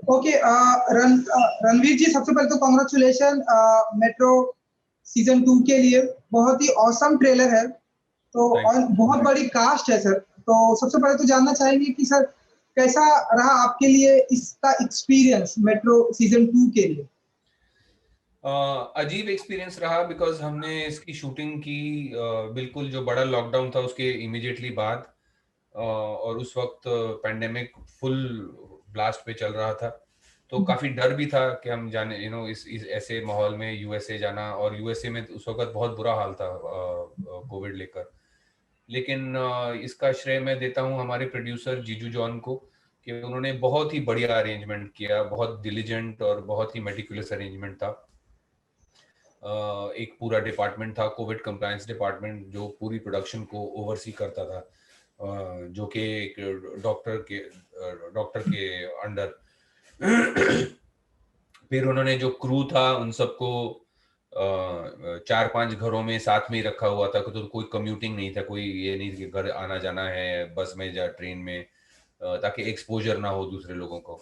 Okay, Ranveer जी, सबसे पहले तो कॉन्ग्रेचुलेशन मेट्रो सीजन 2 के लिए। बहुत ही ऑसम ट्रेलर है। तो Thank और बहुत बड़ी कास्ट है सर। तो सबसे पहले तो जानना चाहेंगे कि सर कैसा रहा आपके लिए इसका एक्सपीरियंस मेट्रो सीजन 2 के लिए? अजीब एक्सपीरियंस रहा बिकॉज हमने इसकी शूटिंग की बिल्कुल जो बड़ा लॉकडाउन था उसके इमीडिएटली बाद, और उस वक्त पैंडेमिक फुल ब्लास्ट पे चल रहा था। तो काफ़ी डर भी था कि हम जाने इस ऐसे माहौल में यूएसए जाना, और यूएसए में उस वक्त बहुत बुरा हाल था कोविड लेकर। लेकिन इसका श्रेय मैं देता हूँ हमारे प्रोड्यूसर जीजू जॉन को कि उन्होंने बहुत ही बढ़िया अरेंजमेंट किया, बहुत डिलीजेंट और बहुत ही मेटिकुलस अरेंजमेंट था। एक पूरा डिपार्टमेंट था, कोविड कंप्लायंस डिपार्टमेंट, जो पूरी प्रोडक्शन को ओवरसी करता था, जो कि एक डॉक्टर के अंडर। फिर उन्होंने जो क्रू था उन सबको 4-5 घरों में साथ में ही रखा हुआ था, तो कोई कम्यूटिंग नहीं था, कोई ये नहीं कि घर आना जाना है बस में या ट्रेन में, ताकि एक्सपोजर ना हो दूसरे लोगों को।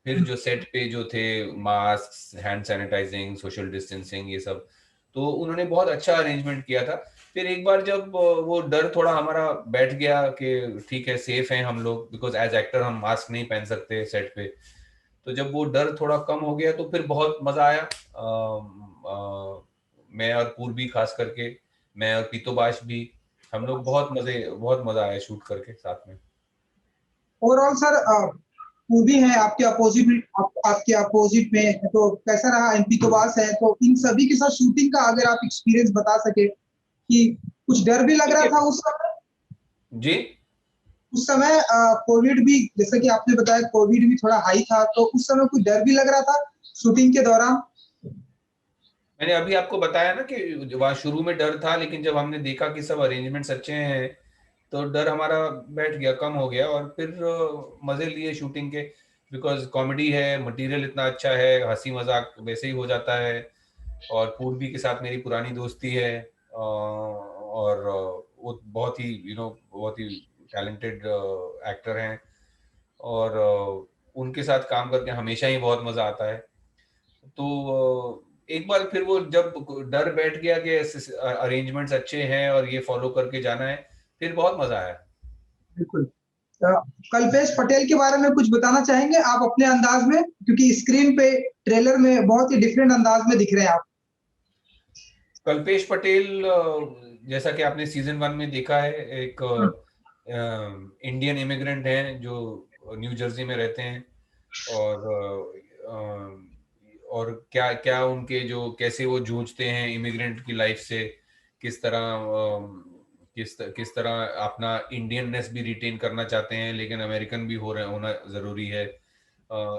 फिर जो सेट पे जो थे, mask, hand sanitizing, social distancing, ये सब, तो उन्होंने बहुत अच्छा अरेंजमेंट किया था। फिर एक बार जब वो डर थोड़ा हमारा बैठ गया कि ठीक है सेफ हैं हम लोग, बिकॉज एज एक्टर हम मास्क नहीं पहन सकते सेट पे, तो जब वो डर थोड़ा कम हो गया तो फिर बहुत मजा आया। मैं और पूर्वी खास करके, मैं और पीतोबाश भी, हम लोग बहुत मजा आया शूट करके साथ में। ओवरऑल सर, मूवी है आपके अपोजिट में, आपके अपोजिट में है, तो कैसा रहा? एमपी तो बास है, तो इन सभी के साथ शूटिंग का अगर आप एक्सपीरियंस बता सके कि कुछ डर भी लग रहा था उस समय? जी, उस समय कोविड भी, जैसा कि आपने बताया, कोविड भी थोड़ा हाई था, तो उस समय कुछ डर भी लग रहा था शूटिंग के दौरान? मैंने अभी आपको बताया ना कि वहाँ शुरू में डर था, लेकिन जब हमने देखा कि सब अरेंजमेंट्स अच्छे हैं तो डर हमारा बैठ गया, कम हो गया, और फिर मजे लिए शूटिंग के, बिकॉज कॉमेडी है, मटेरियल इतना अच्छा है, हंसी मजाक वैसे ही हो जाता है। और पूर्वी के साथ मेरी पुरानी दोस्ती है, और वो बहुत ही बहुत ही टैलेंटेड एक्टर हैं, और उनके साथ काम करके हमेशा ही बहुत मजा आता है। तो एक बार फिर वो जब डर बैठ गया कि अरेंजमेंट्स अच्छे हैं और ये फॉलो करके जाना है, फिर बहुत मजा आया। बिल्कुल। कल्पेश पटेल के बारे में कुछ बताना चाहेंगे आप अपने अंदाज में? क्योंकि स्क्रीन पे ट्रेलर में बहुत ही डिफरेंट अंदाज में दिख रहे हैं आप। कल्पेश पटेल, जैसा कि आपने सीजन 1 में देखा है, एक इंडियन इमिग्रेंट हैं जो न्यू जर्सी में रहते हैं, और क्या क्या उनके जो कैसे वो जूझते हैं इमिग्रेंट की लाइफ से, किस तरह किस तरह अपना इंडियननेस भी रिटेन करना चाहते हैं, लेकिन अमेरिकन भी होना जरूरी है।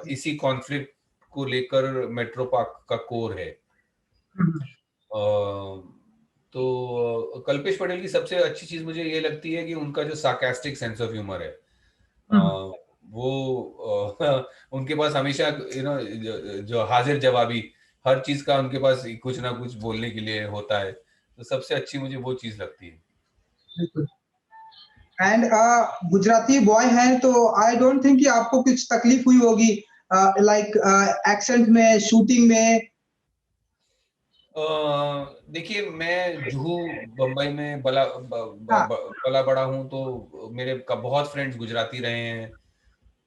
इसी कॉन्फ्लिक्ट को लेकर मेट्रो पार्क का कोर है। तो कल्पेश पटेल की सबसे अच्छी चीज मुझे ये लगती है कि उनका जो सार्कास्टिक सेंस ऑफ ह्यूमर है, वो उनके पास हमेशा जो हाजिर जवाबी, हर चीज का उनके पास कुछ ना कुछ बोलने के लिए होता है, तो सबसे अच्छी मुझे वो चीज लगती है। बिल्कुल। एंड गुजराती बॉय हैं, तो आई डोंट थिंक कि आपको कुछ तकलीफ हुई होगी लाइक एक्सेंट में, शूटिंग में। देखिए, मैं जुहू बम्बई में हाँ। पला बड़ा हूँ, तो मेरे का बहुत फ्रेंड्स गुजराती रहे हैं,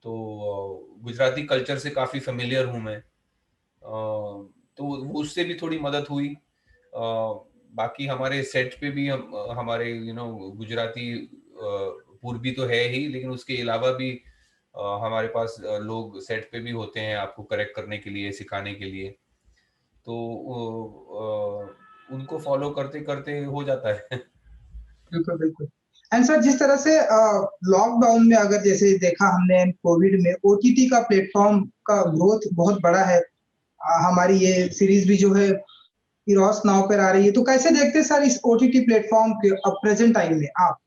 तो गुजराती कल्चर से काफ़ी फेमिलियर हूँ मैं। तो उससे भी थोड़ी मदद हुई। बाकी हमारे सेट पे भी हमारे गुजराती पूर्वी तो है ही, लेकिन उसके अलावा भी हमारे पास लोग सेट पे भी होते हैं आपको करेक्ट करने के लिए, सिखाने के लिए, तो उनको फॉलो करते करते हो जाता है। बिल्कुल, बिल्कुल। एंड सर, जिस तरह से लॉकडाउन में अगर जैसे देखा हमने कोविड में, ओटीटी का प्लेटफ़ॉर्म का ग्रोथ बहुत बड़ा है। हमारी ये सीरीज़ भी जो है इरोस नाउ पर आ रही है। तो कैसे देखते हैं सर इस ओटीटी प्लेटफ़ॉर्म के अब प्रेज़ेंट टाइम में आप?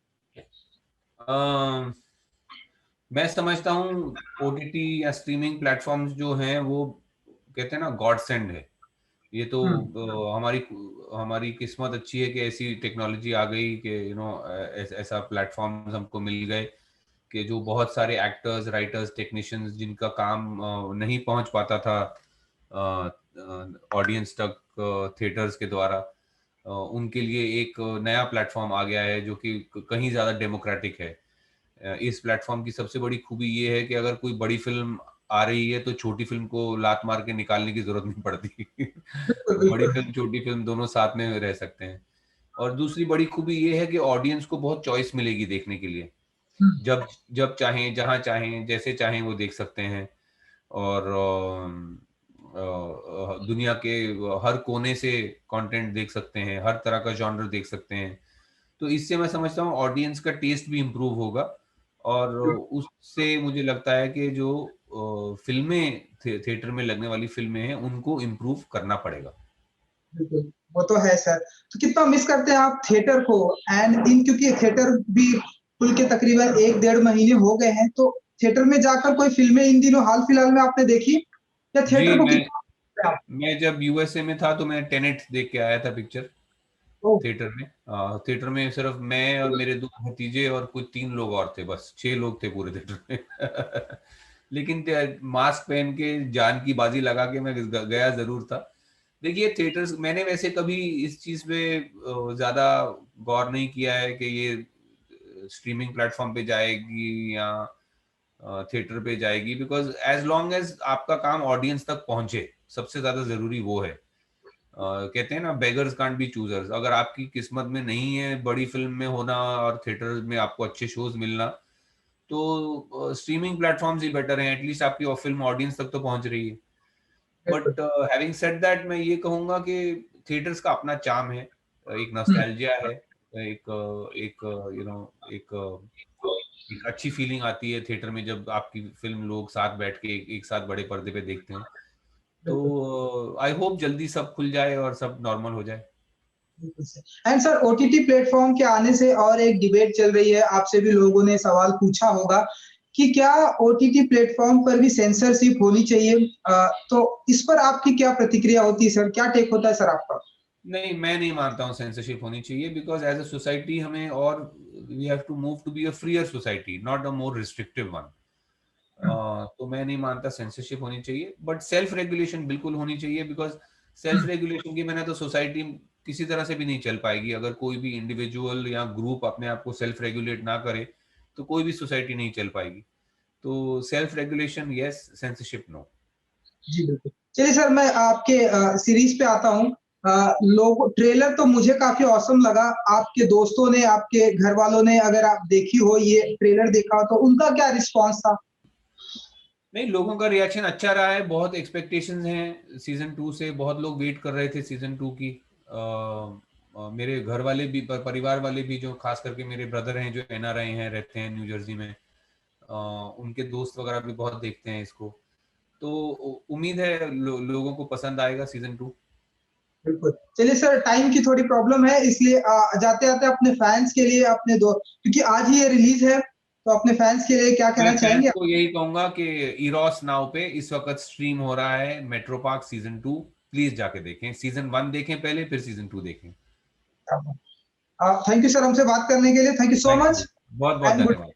मैं समझता हूँ ओटीटी या स्ट्रीमिंग प्लेटफॉर्म्स जो हैं वो कहते हैं ना गॉड सेंड है। ये तो हुँ। हमारी हमारी किस्मत अच्छी है कि ऐसी टेक्नोलॉजी आ गई कि ऐसा प्लेटफॉर्म हमको मिल गए कि जो बहुत सारे एक्टर्स, राइटर्स, टेक्नीशियंस जिनका काम नहीं पहुंच पाता था ऑडियंस तक थिएटर्स के द्वारा, उनके लिए एक नया प्लेटफॉर्म आ गया है जो कि कहीं ज़्यादा डेमोक्रेटिक है। इस प्लेटफॉर्म की सबसे बड़ी खूबी ये है कि अगर कोई बड़ी फिल्म आ रही है तो छोटी फिल्म को लात मार के निकालने की जरूरत नहीं पड़ती। बिल्कुल बड़ी बिल्कुल। फिल्म, छोटी फिल्म दोनों साथ में रह सकते हैं। और दूसरी बड़ी खूबी ये है कि ऑडियंस को बहुत चॉइस मिलेगी देखने के लिए। हम्म, जब जब चाहें, जहां चाहें, जैसे चाहें वो देख सकते हैं। और दुनिया के हर कोने से कंटेंट देख सकते हैं, हर तरह का जॉनर देख सकते हैं। तो इससे मैं समझता हूँ ऑडियंस का टेस्ट भी इम्प्रूव होगा। और उससे मुझे लगता है कि जो फिल्में थिएटर में लगने वाली फिल्में हैं उनको इम्प्रूव करना पड़ेगा। बिल्कुल, वो तो है सर। तो कितना मिस करते हैं आप थिएटर को? एंड इन क्योंकि थिएटर भी खुल के तकरीबन 1 डेढ़ महीने हो गए हैं, तो थिएटर में जाकर कोई फ़िल्में इन दिनों हाल-फिलहाल में आपने देखी? या जी, थिएटर को मैं कितना आप? मैं जब यूएसए में था तो मैं टेनेट देख के आया था पिक्चर ओह! थिएटर में। थिएटर में सिर्फ मैं और मेरे 2 भतीजे और कुछ 3 लोग और थे, बस 6 लोग थे पूरे थिएटर में। लेकिन मास्क पहन के जान की बाजी लगा के मैं गया जरूर था। देखिए थिएटर्स, मैंने वैसे कभी इस चीज पे ज्यादा गौर नहीं किया है कि ये स्ट्रीमिंग प्लेटफॉर्म पे जाएगी या थिएटर पे जाएगी, बिकॉज एज लॉन्ग एज आपका काम ऑडियंस तक पहुंचे, सबसे ज्यादा जरूरी वो है। कहते हैं ना, बेगर्स कांट बी चूजर्स। अगर आपकी किस्मत में नहीं है बड़ी फिल्म में होना और थिएटर में आपको अच्छे शोज मिलना, तो स्ट्रीमिंग प्लेटफॉर्म्स ही बेटर हैं। एटलीस्ट आपकी फिल्म ऑडियंस तक तो पहुंच रही है। बिल्कुल। बट हैविंग सेड दैट, मैं ये कहूंगा कि थिएटर्स का अपना चार्म है, एक हुँ, नॉस्टैल्जिया है, एक एक यू नो एक एक अच्छी फीलिंग आती है थिएटर में जब आपकी फिल्म लोग साथ बैठ के एक साथ बड़े पर्दे पे देखते हैं। बिल्कुल, तो आई होप जल्दी सब खुल जाए और सब नॉर्मल हो जाए। बिल्कुल sir. And sir OTT platform के आने से और एक डिबेट चल रही है, आपसे भी लोगों ने सवाल पूछा होगा कि क्या ओटीटी प्लेटफ़ॉर्म पर भी सेंसरशिप होनी चाहिए? तो इस पर आपकी क्या प्रतिक्रिया होती है सर? क्या टेक होता है सर आपका? नहीं, मैं नहीं मानता हूँ सेंसरशिप होनी चाहिए, बिकॉज एज अ सोसाइटी हमें और we have to move to be a freer society, not a more restrictive one. हुँ, तो मैं नहीं मानता सेंसरशिप होनी चाहिए, बट सेल्फ रेगुलेशन बिल्कुल होनी चाहिए। बिकॉज सेल्फ हुँ, रेगुलेशन की मैंने तो सोसाइटी किसी तरह से भी नहीं चल पाएगी अगर कोई भी इंडिविजुअल या ग्रुप अपने आप को सेल्फ रेगुलेट ना करे, तो कोई भी सोसाइटी नहीं चल पाएगी। तो self regulation yes, censorship no. जी, बिल्कुल। चलिए सर मैं आपके सीरीज़ पे आता हूँ। लोग ट्रेलर तो मुझे काफ़ी ऑसम लगा। आपके दोस्तों ने, आपके घरवालों ने अगर आप देखी हो ये ट्रेलर देखा हो तो उनका क्या रिस्पॉन्स था? नहीं, लोगों का रिएक्शन अच्छा रहा है, बहुत एक्सपेक्टेशंस हैं सीजन 2 से, बहुत लोग वेट कर रहे थे सीजन 2 की। मेरे घर वाले भी, परिवार वाले भी, जो खास करके मेरे ब्रदर हैं जो एनआरआई हैं, रहते हैं न्यू जर्सी में, उनके दोस्त वगैरह भी बहुत देखते हैं इसको। तो उम्मीद है लोगों को पसंद आएगा सीजन 2। बिल्कुल। चलिए सर टाइम की थोड़ी प्रॉब्लम है इसलिए जाते-जाते अपने फैन्स के लिए अपने दो क्योंकि आज ही ये रिलीज़ है, तो अपने फैन्स के लिए क्या मैं कहना फैंस चाहेंगे आप? को यही कहूंगा कि इरोस नाउ पे इस वक्त स्ट्रीम हो रहा है मेट्रो पार्क सीजन 2। प्लीज जाके देखें, सीजन 1 देखें पहले, फिर सीजन 2 देखें। थैंक यू सर हमसे बात करने के लिए। Thank you so thank you, much बहुत बहुत एंड गुड धन्यवाद।